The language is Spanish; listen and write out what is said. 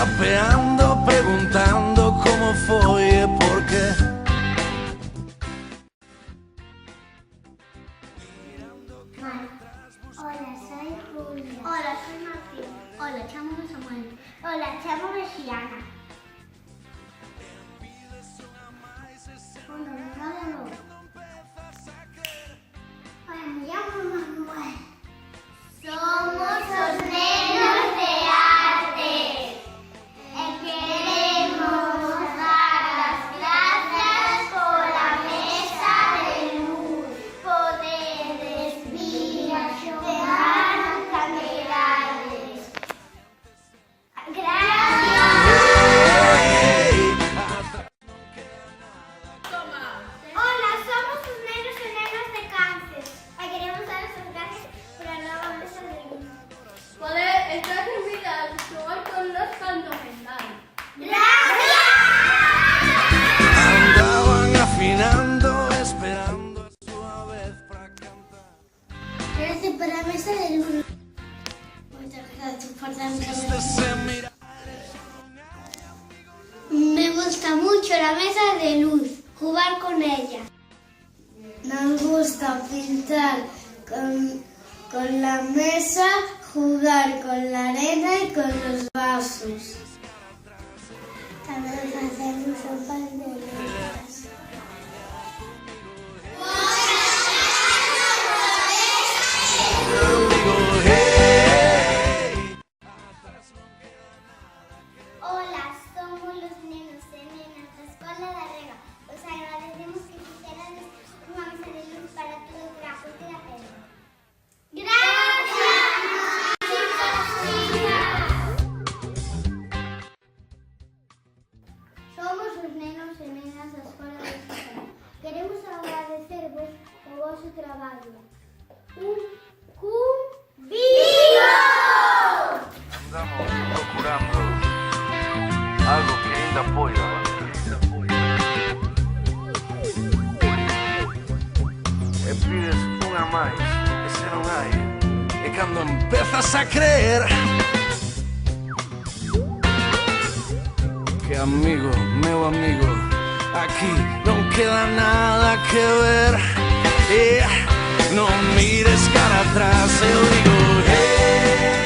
zapeando, preguntando como foi e por qué. Hola, soy Julia. Hola, soy Martín. Hola, chámame Samuel. Hola, chámame Xiana. Hola, me llamo Lola. Hola, me llamo Manuel. Somos los nenos de artes. Queremos dar las gracias por la mesa de luz. Poderes, vías, dejar camerales. Gracias. Hola, somos los nenos y nenas de cáncer. Queremos dar las gracias por la nueva mesa de luz. Poder estar invitados a jugar con los cantomentales. ¡Gracias! Andaban afinando, esperando a su vez para cantar. Gracias por la mesa de luz. Muchas gracias por la mesa de luz. Se mira. Me gusta mucho la mesa de luz, jugar con ella. Nos gusta pintar con la mesa, jugar con la arena y con los vasos. También hacemos sopas de letras. Hola, somos los nenos y nenas de la Escuela de Arriba. Os agradecemos que quisieran una mesa de luz para todo el trabajo de la pena. ¡Gracias! Somos los nenos e nenas da Escola de Arriba. Queremos agradeceros o vosso traballo. Un cumbido! Andamos procurando algo que ainda apoia. E pides unha máis, e se non hai. E cando empezas a creer que amigo, meu amigo, aquí non queda nada que ver. Non mires cara atrás, eu digo, hey.